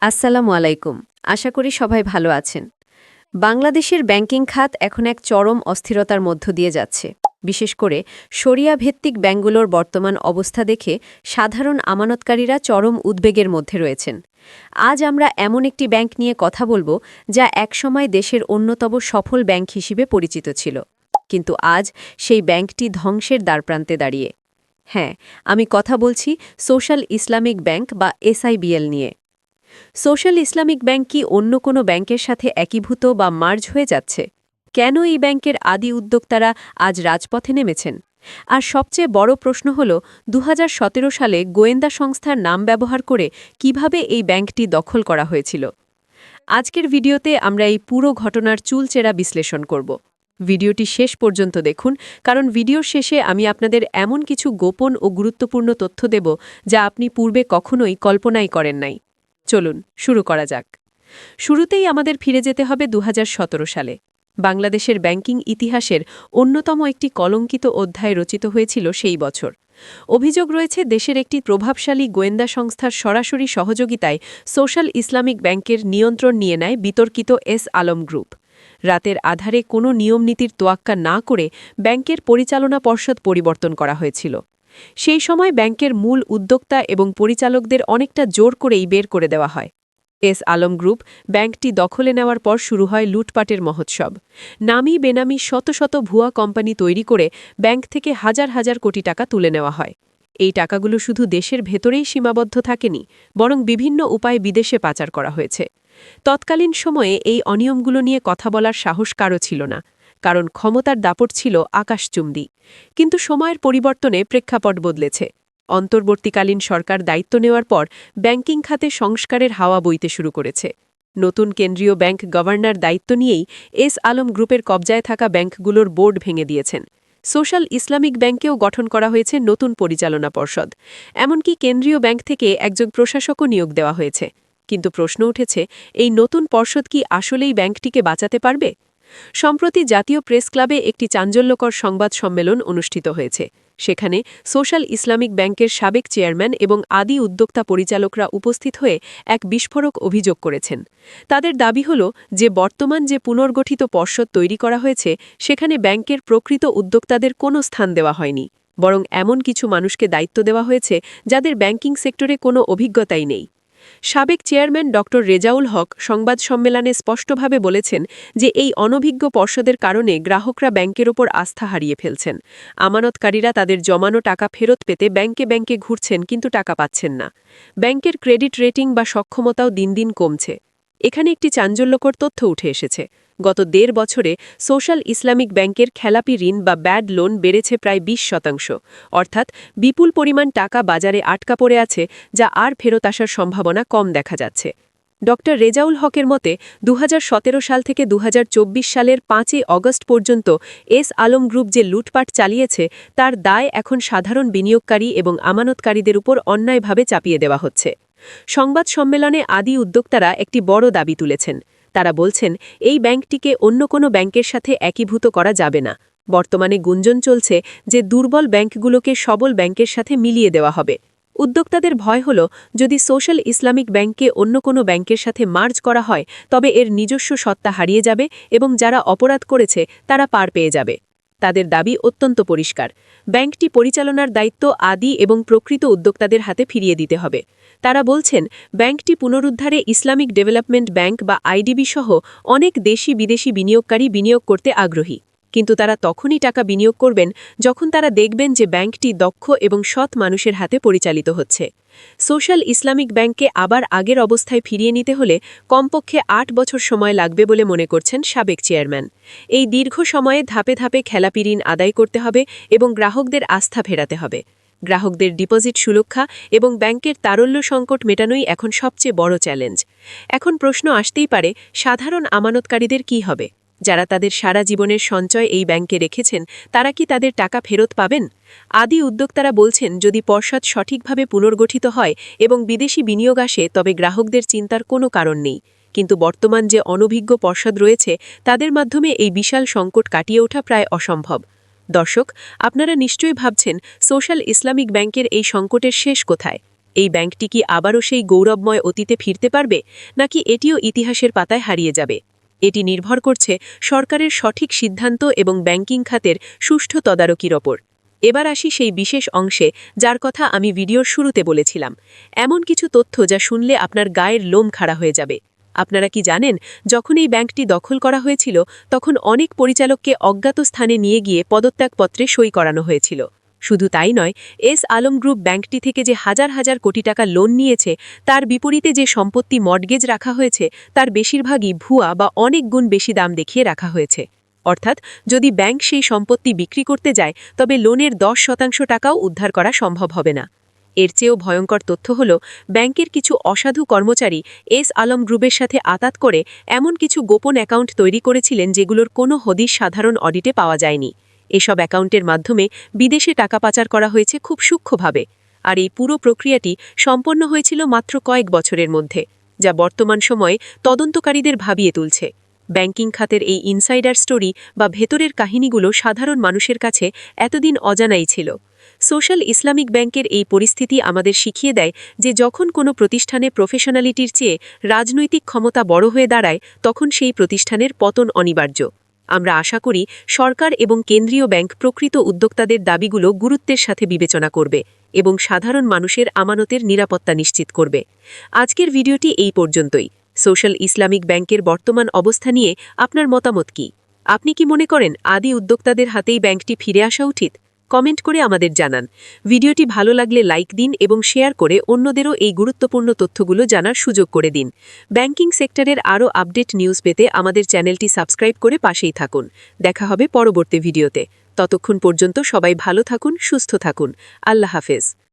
আসসালামু আলাইকুম। আশা করি সবাই ভালো আছেন। বাংলাদেশের ব্যাংকিং খাত এখন এক চরম অস্থিরতার মধ্য দিয়ে যাচ্ছে। বিশেষ করে শরিয়া ভিত্তিক ব্যাংকগুলোর বর্তমান অবস্থা দেখে সাধারণ আমানতকারীরা চরম উদ্বেগের মধ্যে রয়েছেন। আজ আমরা এমন একটি ব্যাংক নিয়ে কথা বলবো যা একসময় দেশের অন্যতম সফল ব্যাংক হিসেবে পরিচিত ছিল। কিন্তু আজ সেই ব্যাংকটি ধ্বংসের দ্বারপ্রান্তে দাঁড়িয়ে। হ্যাঁ, আমি কথা বলছি সোশ্যাল ইসলামিক ব্যাংক বা এসআইবিএল নিয়ে। সোশ্যাল ইসলামিক ব্যাংক কি অন্য কোনো ব্যাংকের সাথে একীভূত বা মার্জ হয়ে যাচ্ছে? কেন এই ব্যাংকের আদি উদ্যোক্তারা আজ রাজপথে নেমেছেন? আর সবচেয়ে বড় প্রশ্ন হল ২০১৭ সালে গোয়েন্দা সংস্থার নাম ব্যবহার করে কিভাবে এই ব্যাংকটি দখল করা হয়েছিল। আজকের ভিডিওতে আমরা এই পুরো ঘটনার চুলচেরা বিশ্লেষণ করব। ভিডিওটি শেষ পর্যন্ত দেখুন, কারণ ভিডিওর শেষে আমি আপনাদের এমন কিছু গোপন ও গুরুত্বপূর্ণ তথ্য দেব যা আপনি পূর্বে কখনোই কল্পনাই করেন নাই। চলুন শুরু করা যাক। শুরুতেই আমাদের ফিরে যেতে হবে ২০১৭ সালে। বাংলাদেশের ব্যাংকিং ইতিহাসের অন্যতম একটি কলঙ্কিত অধ্যায় রচিত হয়েছিল সেই বছর। অভিযোগ রয়েছে দেশের একটি প্রভাবশালী গোয়েন্দা সংস্থার সরাসরি সহযোগিতায় সোশ্যাল ইসলামিক ব্যাংকের নিয়ন্ত্রণ নিয়ে নেয় বিতর্কিত এস আলম গ্রুপ। রাতের আধারে কোনো নিয়মনীতির তোয়াক্কা না করে ব্যাংকের পরিচালনা পর্ষদ পরিবর্তন করা হয়েছিল। সেই সময় ব্যাংকের মূল উদ্যোক্তা এবং পরিচালকদের অনেকটা জোর করেই বের করে দেওয়া হয়। এস আলম গ্রুপ ব্যাংকটি দখলে নেওয়ার পর শুরু হয় লুটপাটের মহোৎসব। নামি বেনামি শত শত ভুয়া কোম্পানি তৈরি করে ব্যাংক থেকে হাজার হাজার কোটি টাকা তুলে নেওয়া হয়। এই টাকাগুলো শুধু দেশের ভেতরেই সীমাবদ্ধ থাকেনি, বরং বিভিন্ন উপায়ে বিদেশে পাচার করা হয়েছে। তৎকালীন সময়ে এই অনিয়মগুলো নিয়ে কথা বলার সাহস কারও ছিল না, কারণ ক্ষমতার দাপট ছিল আকাশচুম্বী। কিন্তু সময়ের পরিবর্তনে প্রেক্ষাপট বদলেছে। অন্তর্বর্তীকালীন সরকার দায়িত্ব নেওয়ার পর ব্যাংকিং খাতে সংস্কারের হাওয়া বইতে শুরু করেছে। নতুন কেন্দ্রীয় ব্যাংক গভর্নর দায়িত্ব নিয়েই এস আলম গ্রুপের কবজায় থাকা ব্যাংকগুলোর বোর্ড ভেঙে দিয়েছেন। সোশ্যাল ইসলামিক ব্যাংকেও গঠন করা হয়েছে নতুন পরিচালনা পর্ষদ। এমনকি কেন্দ্রীয় ব্যাংক থেকে একজন প্রশাসকও নিয়োগ দেওয়া হয়েছে। কিন্তু প্রশ্ন উঠেছে, এই নতুন পর্ষদ কি আসলেই ব্যাংকটিকে বাঁচাতে পারবে? সম্প্রতি জাতীয় প্রেস ক্লাবে একটি চাঞ্চল্যকর সংবাদ সম্মেলন অনুষ্ঠিত হয়েছে। সেখানে সোশ্যাল ইসলামিক ব্যাংকের সাবেক চেয়ারম্যান এবং আদি উদ্যোক্তা পরিচালকরা উপস্থিত হয়ে এক বিস্ফোরক অভিযোগ করেছেন। তাদের দাবি হল যে বর্তমান যে পুনর্গঠিত পর্ষদ তৈরি করা হয়েছে সেখানে ব্যাংকের প্রকৃত উদ্যোক্তাদের কোনো স্থান দেওয়া হয়নি, বরং এমন কিছু মানুষকে দায়িত্ব দেওয়া হয়েছে যাদের ব্যাংকিং সেক্টরে কোনো অভিজ্ঞতাই নেই। সাবেক চেয়ারম্যান ড রেজাউল হক সংবাদ সম্মেলনে স্পষ্টভাবে বলেছেন যে এই অনভিজ্ঞ পর্ষদের কারণে গ্রাহকরা ব্যাংকের ওপর আস্থা হারিয়ে ফেলছেন। আমানতকারীরা তাদের জমানো টাকা ফেরত পেতে ব্যাংকে ব্যাংকে ঘুরছেন, কিন্তু টাকা পাচ্ছেন না। ব্যাংকের ক্রেডিট রেটিং বা সক্ষমতাও দিন দিন কমছে। এখানে একটি চাঞ্চল্যকর তথ্য উঠে এসেছে। গত ১.৫ বছরে সোশ্যাল ইসলামিক ব্যাংকের খেলাপি ঋণ বা ব্যাড লোন বেড়েছে প্রায় ২০%। অর্থাৎ বিপুল পরিমাণ টাকা বাজারে আটকা পড়ে আছে, যা আর ফেরত আসার সম্ভাবনা কম দেখা যাচ্ছে। ড রেজাউল হকের মতে ২০১৭ সাল থেকে ২০২৪ সালের ৫ই অগস্ট পর্যন্ত এস আলম গ্রুপ যে লুটপাট চালিয়েছে তার দায় এখন সাধারণ বিনিয়োগকারী এবং আমানতকারীদের উপর অন্যায়ভাবে চাপিয়ে দেওয়া হচ্ছে। সংবাদ সম্মেলনে আদি উদ্যোক্তারা একটি বড় দাবি তুলেছেন। তারা বলছেন, এই ব্যাংকটিকে অন্য কোনো ব্যাংকের সাথে একীভূত করা যাবে না। বর্তমানে গুঞ্জন চলছে যে দুর্বল ব্যাংকগুলোকে সবল ব্যাংকের সাথে মিলিয়ে দেওয়া হবে। উদ্যোক্তাদের ভয় হল, যদি সোশ্যাল ইসলামিক ব্যাংককে অন্য কোনো ব্যাংকের সাথে মার্জ করা হয় তবে এর নিজস্ব সত্তা হারিয়ে যাবে এবং যারা অপরাধ করেছে তারা পার পেয়ে যাবে। তাদের দাবি অত্যন্ত পরিষ্কার, ব্যাংকটি পরিচালনার দায়িত্ব আদি এবং প্রকৃত উদ্যোক্তাদের হাতে ফিরিয়ে দিতে হবে। তারা বলছেন, ব্যাংকটি পুনরুদ্ধারে ইসলামিক ডেভেলপমেন্ট ব্যাংক বা আইডিবি সহ অনেক দেশি বিদেশি বিনিয়োগকারী বিনিয়োগ করতে আগ্রহী, কিন্তু তারা তখনই টাকা বিনিয়োগ করবেন যখন তারা দেখবেন যে ব্যাংকটি দক্ষ এবং সৎ মানুষের হাতে পরিচালিত হচ্ছে। সোশ্যাল ইসলামিক ব্যাংককে আবার আগের অবস্থায় ফিরিয়ে নিতে হলে কমপক্ষে ৮ বছর সময় লাগবে বলে মনে করছেন সাবেক চেয়ারম্যান। এই দীর্ঘ সময়ে ধাপে ধাপে খেলাপি ঋণ আদায় করতে হবে এবং গ্রাহকদের আস্থা ফেরাতে হবে। গ্রাহকদের ডিপোজিট সুরক্ষা এবং ব্যাংকের তারল্য সংকট মেটানোই এখন সবচেয়ে বড় চ্যালেঞ্জ। এখন প্রশ্ন আসতেই পারে, সাধারণ আমানতকারীদের কি হবে? যারা তাদের সারা জীবনের সঞ্চয় এই ব্যাংকে রেখেছেন, তারা কি তাদের টাকা ফেরত পাবেন? আদি উদ্যোক্তারা বলছেন, যদি পর্ষদ সঠিকভাবে পুনর্গঠিত হয় এবং বিদেশি বিনিয়োগ আসে তবে গ্রাহকদের চিন্তার কোনো কারণ নেই। কিন্তু বর্তমান যে অনভিজ্ঞ পর্ষদ রয়েছে তাদের মাধ্যমে এই বিশাল সংকট কাটিয়ে ওঠা প্রায় অসম্ভব। দর্শক, আপনারা নিশ্চয়ই ভাবছেন, সোশ্যাল ইসলামিক ব্যাংকের এই সংকটের শেষ কোথায়? এই ব্যাংকটি কি আবারও সেই গৌরবময় অতীতে ফিরতে পারবে নাকি এটিও ইতিহাসের পাতায় হারিয়ে যাবে? এটি নির্ভর করছে সরকারের সঠিক সিদ্ধান্ত এবং ব্যাংকিং খাতের সুষ্ঠু তদারকির ওপর। এবার আসি সেই বিশেষ অংশে যার কথা আমি ভিডিওর শুরুতে বলেছিলাম, এমন কিছু তথ্য যা শুনলে আপনার গায়ের লোম খাড়া হয়ে যাবে। আপনারা কি জানেন, যখন এই ব্যাংকটি দখল করা হয়েছিল তখন অনেক পরিচালককে অজ্ঞাত স্থানে নিয়ে গিয়ে পদত্যাগপত্রে সই করানো হয়েছিল। শুধু তাই নয়, এস আলম গ্রুপ ব্যাংকটি থেকে যে হাজার হাজার কোটি টাকা লোন নিয়েছে তার বিপরীতে যে সম্পত্তি মর্টগেজ রাখা হয়েছে তার বেশিরভাগই ভুয়া বা অনেক গুণ বেশি দাম দেখিয়ে রাখা হয়েছে। অর্থাৎ যদি ব্যাংক সেই সম্পত্তি বিক্রি করতে যায় তবে লোনের 10% টাকাও উদ্ধার করা সম্ভব হবে না। এর চেয়েও ভয়ঙ্কর তথ্য হল, ব্যাংকের কিছু অসাধু কর্মচারী এস আলম গ্রুপের সাথে আতাত করে এমন কিছু গোপন অ্যাকাউন্ট তৈরি করেছিলেন যেগুলোর কোনো হদিশ সাধারণ অডিটে পাওয়া যায়নি। এসব অ্যাকাউন্টের মাধ্যমে বিদেশে টাকা পাচার করা হয়েছে খুব সূক্ষ্মভাবে। আর এই পুরো প্রক্রিয়াটি সম্পন্ন হয়েছিল মাত্র কয়েক বছরের মধ্যে, যা বর্তমান সময়ে তদন্তকারীদের ভাবিয়ে তুলছে। ব্যাংকিং খাতের এই ইনসাইডার স্টোরি বা ভেতরের কাহিনীগুলো সাধারণ মানুষের কাছে এতদিন অজানাই ছিল। সোশ্যাল ইসলামিক ব্যাংকের এই পরিস্থিতি আমাদের শিখিয়ে দেয় যে যখন কোনো প্রতিষ্ঠানে প্রফেশনালিটির চেয়ে রাজনৈতিক ক্ষমতা বড় হয়ে দাঁড়ায় তখন সেই প্রতিষ্ঠানের পতন অনিবার্য। আমরা আশা করি সরকার এবং কেন্দ্রীয় ব্যাংক প্রকৃত উদ্যোক্তাদের দাবিগুলো গুরুত্বের সাথে বিবেচনা করবে এবং সাধারণ মানুষের আমানতের নিরাপত্তা নিশ্চিত করবে। আজকের ভিডিওটি এই পর্যন্তই। সোশ্যাল ইসলামিক ব্যাংকের বর্তমান অবস্থা নিয়ে আপনার মতামত কি? আপনি কি মনে করেন আদি উদ্যোক্তাদের হাতেই ব্যাংকটি ফিরে আসা উচিত? কমেন্ট করে আমাদের জানান। ভিডিওটি ভালো লাগলে লাইক দিন এবং শেয়ার করে অন্যদেরও এই গুরুত্বপূর্ণ তথ্যগুলো জানার সুযোগ করে দিন। ব্যাংকিং সেক্টরের আরও আপডেট নিউজ পেতে আমাদের চ্যানেলটি সাবস্ক্রাইব করে পাশেই থাকুন। দেখা হবে পরবর্তী ভিডিওতে। ততক্ষণ পর্যন্ত সবাই ভালো থাকুন, সুস্থ থাকুন। আল্লাহ হাফেজ।